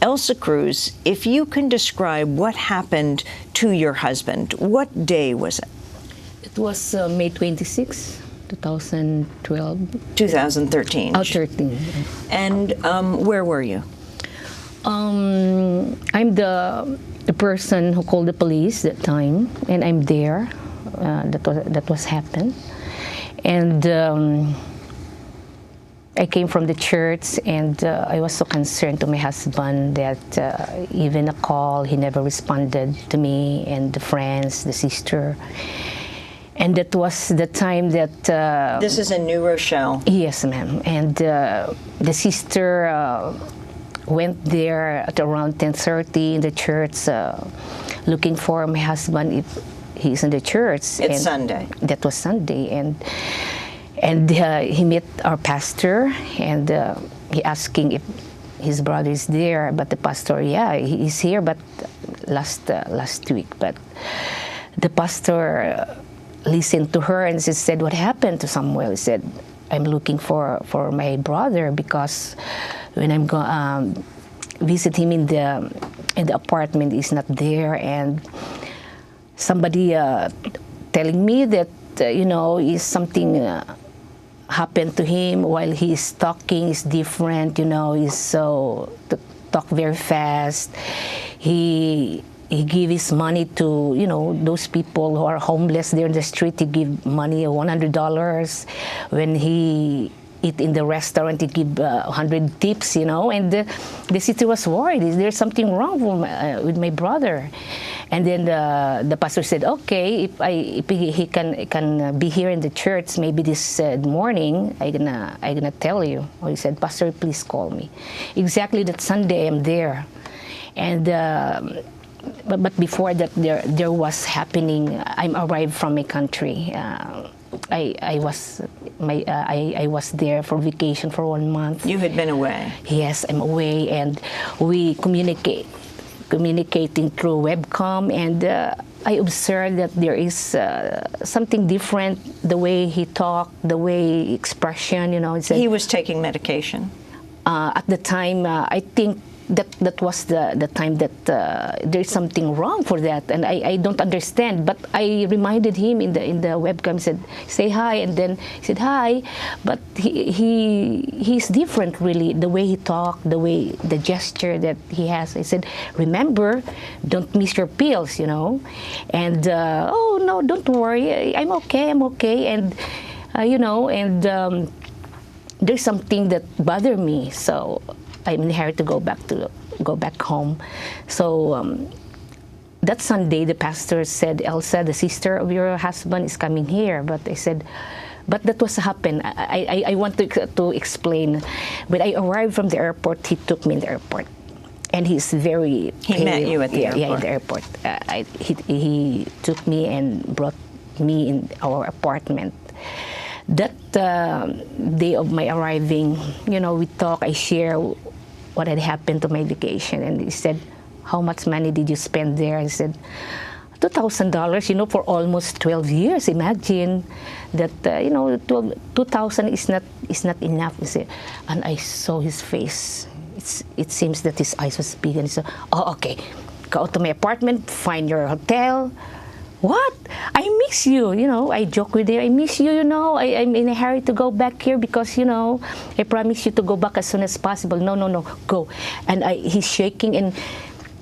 Elsa Cruz, if you can describe what happened to your husband, what day was it? It was May 26, 2012. 2013. Oh, 13. And where were you? I'm the person who called the police that time, and I'm there. That was happened, and I came from the church, and I was so concerned to my husband that even a call, he never responded to me and the friends, the sister. And that was the time that... this is in New Rochelle. Yes, ma'am. And the sister went there at around 10:30 in the church looking for my husband if he's in the church. It's Sunday. That was Sunday. And he met our pastor, and he asking if his brother is there. But the pastor, yeah, he is here, but last week. But the pastor listened to her and she said, "What happened to Samuel?" He said, "I'm looking for my brother because when I'm visit him in the apartment, he's not there, and somebody telling me that is something." Happened to him while he's talking is different, he's so talk very fast. He give his money to those people who are homeless there in the street. He give money $100. When he eat in the restaurant, he give 100 tips, and the sister was worried. Is there something wrong with my brother? And then the pastor said, "Okay, if he can be here in the church, maybe this morning, I gonna tell you." Or he said, "Pastor, please call me." Exactly that Sunday, I'm there, and but before that, there was happening. I'm arrived from my country. I was there for vacation for 1 month. You had been away. Yes, I'm away, and we communicating through webcam, and I observed that there is something different, the way he talked, the way expression, He was taking medication? At the time, I think that was the time that there's something wrong for that, and I don't understand. But I reminded him in the webcam, said, "Say hi," and then he said hi, but he's different really, the way he talked, the gesture that he has. I said, "Remember, don't miss your pills," and "Oh no, don't worry, I'm okay," and there's something that bothered me, so I'm in a hurry to go back home. So that Sunday, the pastor said, "Elsa, the sister of your husband is coming here." But I said, but that was happened. I want to explain. When I arrived from the airport, he took me in the airport, and he's very pale. He met you at the airport? Yeah, in the airport. He took me and brought me in our apartment. That day of my arriving, we talk, I share what had happened to my vacation, and he said, "How much money did you spend there?" I said, $2,000, for almost 12 years. Imagine that, 2,000 is not enough. He said, and I saw his face. It seems that his eyes was big, and he said, "Oh, okay, go to my apartment, find your hotel." What? I miss you, I joke with him. I miss you, I'm in a hurry to go back here because, I promise you to go back as soon as possible. No, go. And he's shaking, and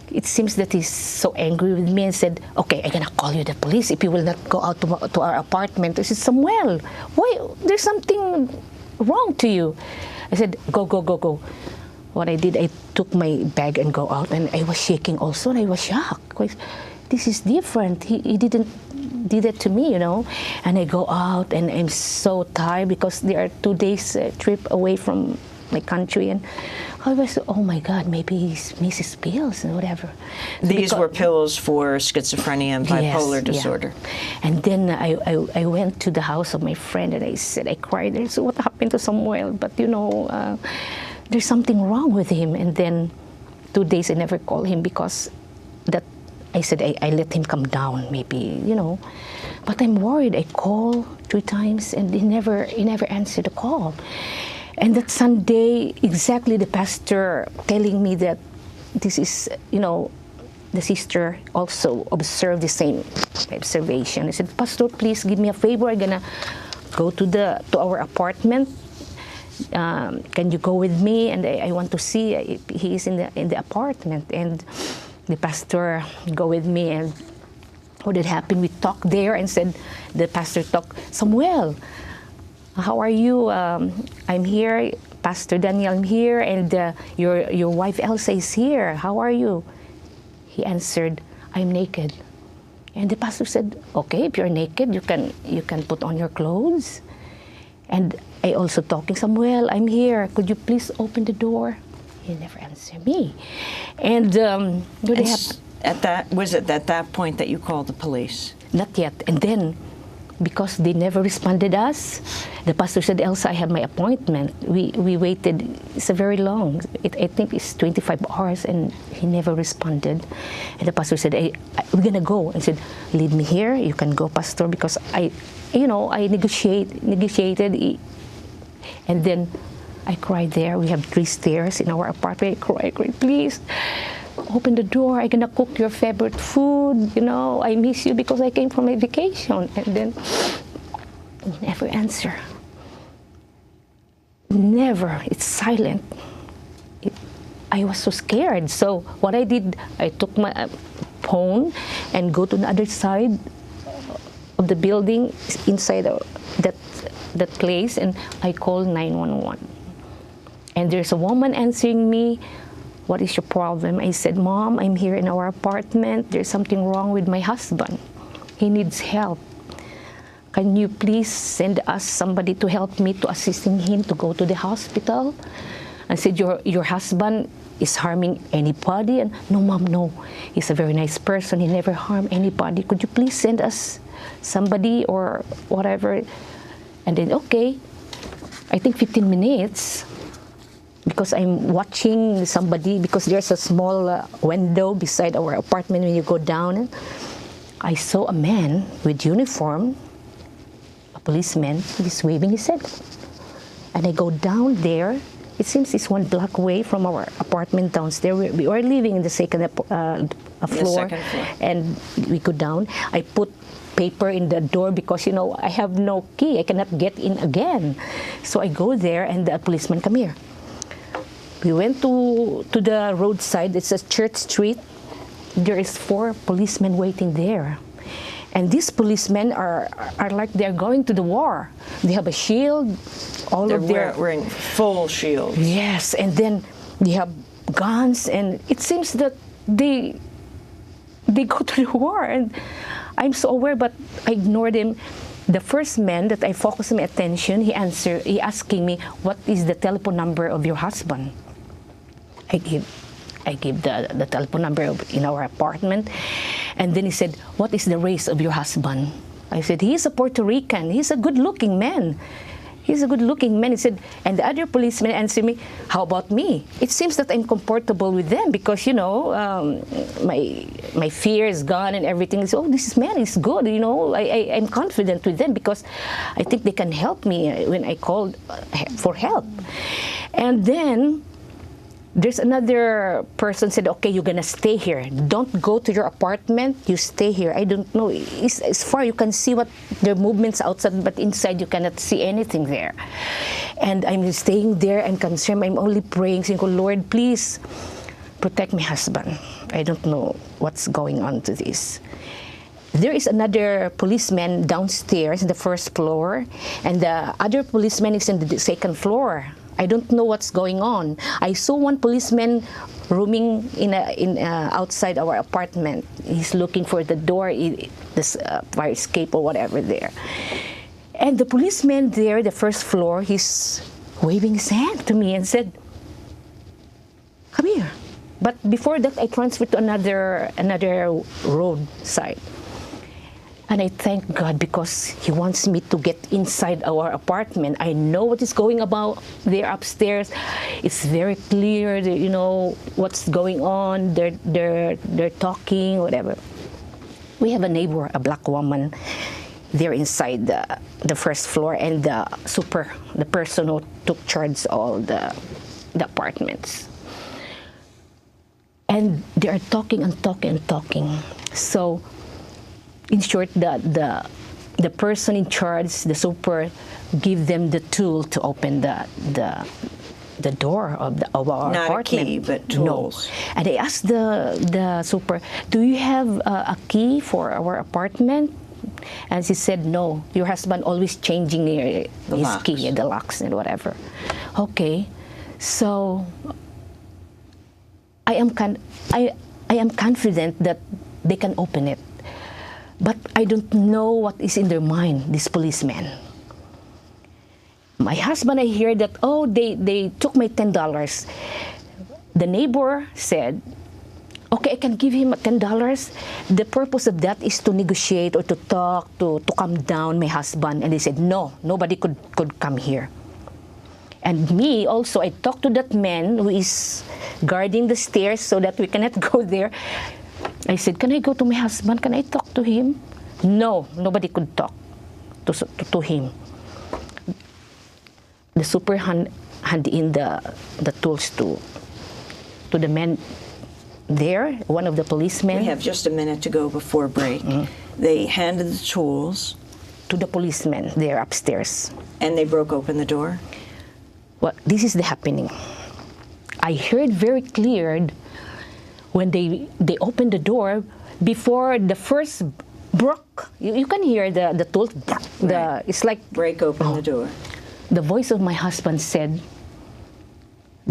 it seems that he's so angry with me and said, "Okay, I'm gonna call you the police if you will not go out to our apartment." I said, "Samuel, why? There's something wrong to you." I said, Go. What I did, I took my bag and go out, and I was shaking also, and I was shocked. This is different. He didn't do that to me, And I go out, and I'm so tired because there are 2 days trip away from my country, and I was, oh my God, maybe he misses pills and whatever. These were pills for schizophrenia and bipolar disorder. Yeah. And then I went to the house of my friend, and I cried. I said, "What happened to Samuel?" But there's something wrong with him. And then 2 days I never called him because that. I said I let him come down, maybe, But I'm worried. I called 3 times, and he never answered the call. And that Sunday, exactly the pastor telling me that this is, you know, the sister also observed the same observation. I said, Pastor, please give me a favor. I'm gonna go to our apartment. Can you go with me? And I want to see if he is in the apartment. And the pastor go with me. And what had happened? We talked there and said, the pastor talked, Samuel, how are you? I'm here, Pastor Daniel. I'm here, and your wife Elsa is here. How are you? He answered, I'm naked. And the pastor said, okay, if you're naked, you can put on your clothes. And I also talking, Samuel, I'm here. Could you please open the door? He never answered me. And was it at that point that you called the police? Not yet. And then, because they never responded us, the pastor said, Elsa, I have my appointment. We waited, it's a very long, I think it's 25 hours, and he never responded. And the pastor said, we're gonna go. I said, leave me here, you can go, Pastor, because I negotiated, and then I cried there. We have 3 stairs in our apartment. I cried, please, open the door. I'm gonna cook your favorite food. You know, I miss you because I came from my vacation. And then never answer. Never. It's silent. I was so scared. So what I did, I took my phone and go to the other side of the building, inside that place, and I called 911. And there's a woman answering me. What is your problem? I said, Mom, I'm here in our apartment. There's something wrong with my husband. He needs help. Can you please send us somebody to help me to assisting him to go to the hospital? I said, your husband is harming anybody? And no, Mom, no. He's a very nice person. He never harmed anybody. Could you please send us somebody or whatever? And then, okay, I think 15 minutes. Because I'm watching somebody, because there's a small window beside our apartment when you go down. I saw a man with uniform, a policeman, he's waving his head. And I go down there. It seems it's 1 block away from our apartment downstairs. We are living in the second floor. And we go down. I put paper in the door because, you know, I have no key. I cannot get in again. So I go there, and the policeman come here. We went to the roadside. It's a church street. There is 4 policemen waiting there. And these policemen are like they're going to the war. They have a shield. They're wearing full shields. Yes, and then they have guns. And it seems that they go to the war. And I'm so aware, but I ignored him. The first man that I focused my attention, he asking me, what is the telephone number of your husband? I give the telephone number in our apartment. And then he said, what is the race of your husband? I said, he's a Puerto Rican. He's a good-looking man. He's a good-looking man. He said, and the other policeman answered me, how about me? It seems that I'm comfortable with them because, you know, my fear is gone and everything. So, oh, this man is good, you know. I'm confident with them because I think they can help me when I called for help. And then there's another person said, okay, you're gonna stay here. Don't go to your apartment, you stay here. I don't know, it's far, you can see what their movements outside, but inside you cannot see anything there. And I'm staying there and concerned, I'm only praying, saying, Lord, please protect my husband. I don't know what's going on to this. There is another policeman downstairs in the 1st floor, and the other policeman is in the 2nd floor. I don't know what's going on. I saw one policeman roaming outside our apartment. He's looking for the door, this fire escape or whatever there. And the policeman there, the 1st floor, he's waving his hand to me and said, come here. But before that, I transferred to another roadside. And I thank God because He wants me to get inside our apartment. I know what is going about there upstairs. It's very clear, you know, what's going on. They're talking, whatever. We have a neighbor, a black woman, there inside the 1st floor, and the person who took charge of all the apartments. And they are talking and talking and talking. So, in short, the person in charge, the super, give them the tool to open the door of our Not apartment. a key, but tools. No. And I asked the super, do you have a key for our apartment? And she said, no, your husband always changing his key, the locks and whatever. Okay, so I am confident that they can open it. But I don't know what is in their mind, these policemen. My husband, I hear that, oh, they took my $10. The neighbor said, okay, I can give him $10. The purpose of that is to negotiate or to talk, to calm down my husband. And they said, no, nobody could come here. And me also, I talked to that man who is guarding the stairs so that we cannot go there. I said, can I go to my husband? Can I talk to him? No, nobody could talk to him. The super hand in the tools to the man there, one of the policemen. We have just a minute to go before break. They handed the tools to the policemen there upstairs. And they broke open the door? Well, this is the happening. I heard very clear when they opened the door, before the first broke, you can hear the tools, Right. It's like... Break open the door. The voice of my husband said,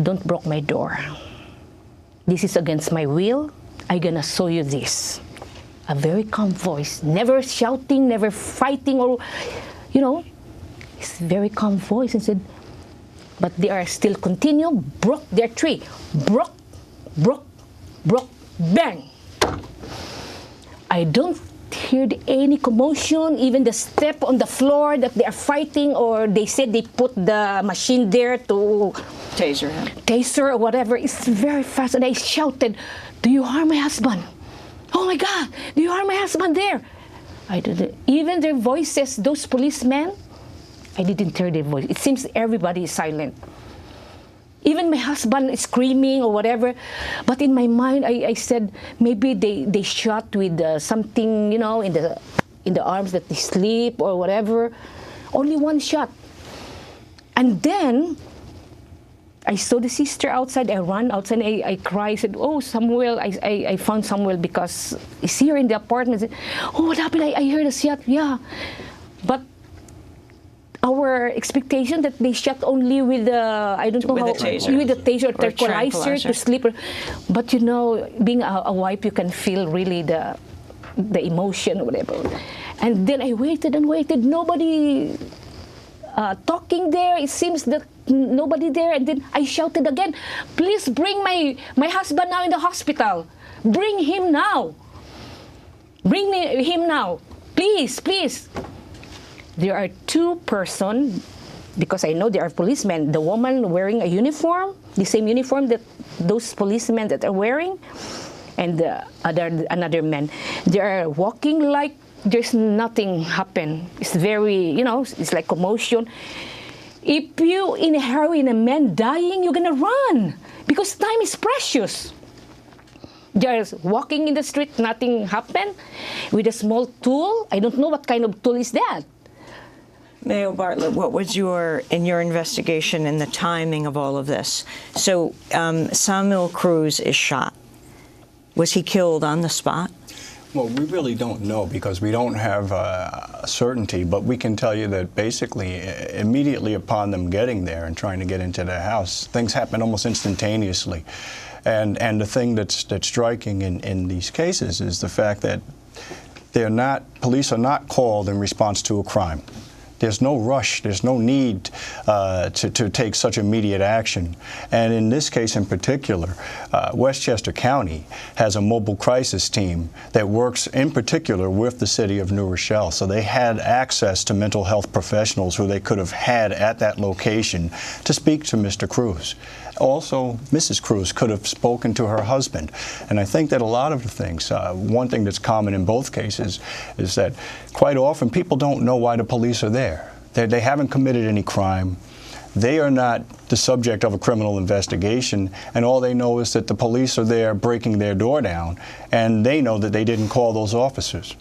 don't break my door. This is against my will. I'm gonna show you this. A very calm voice, never shouting, never fighting, or, it's very calm voice. And said, but they are still continue, broke their tree. Broke, bang. I don't hear any commotion, even the step on the floor that they are fighting, or they said they put the machine there to taser him. Taser or whatever. It's very fast. And I shouted, do you harm my husband? Oh my God, do you harm my husband there? I didn't. Even their voices, those policemen, I didn't hear their voice. It seems everybody is silent. Even my husband is screaming or whatever. But in my mind, I said, maybe they shot with something, in the arms that they sleep or whatever. Only one shot. And then, I saw the sister outside. I ran outside. I cried. I said, oh, Samuel, I found Samuel because he's here in the apartment. I said, oh, what happened? I heard a shot. Yeah. But our expectation that they shot only with the, I don't know with how, the taser. with the taser or tranquilizer to sleep. But being a wife, you can feel really the emotion or whatever. And then I waited and waited. Nobody talking there. It seems that nobody there. And then I shouted again, please bring my husband now in the hospital. Bring him now. Bring him now. Please, please. There are two persons, because I know there are policemen. The woman wearing a uniform, the same uniform that those policemen that are wearing, and another man. They are walking like there's nothing happen. It's very, it's like commotion. If you in a hurry and a man dying, you're gonna run because time is precious. Just walking in the street, nothing happened. With a small tool, I don't know what kind of tool is that. Mayo Bartlett, what was in your investigation and the timing of all of this? So Samuel Cruz is shot. Was he killed on the spot? Well, we really don't know because we don't have certainty, but we can tell you that basically immediately upon them getting there and trying to get into the house, things happen almost instantaneously. And the thing that's striking in these cases is the fact that police are not called in response to a crime. There's no rush, there's no need to take such immediate action. And in this case in particular, Westchester County has a mobile crisis team that works in particular with the city of New Rochelle. So they had access to mental health professionals who they could have had at that location to speak to Mr. Cruz. Also, Mrs. Cruz could have spoken to her husband. And I think that a lot of the things, one thing that's common in both cases is that quite often people don't know why the police are there. They haven't committed any crime. They are not the subject of a criminal investigation, and all they know is that the police are there breaking their door down, and they know that they didn't call those officers.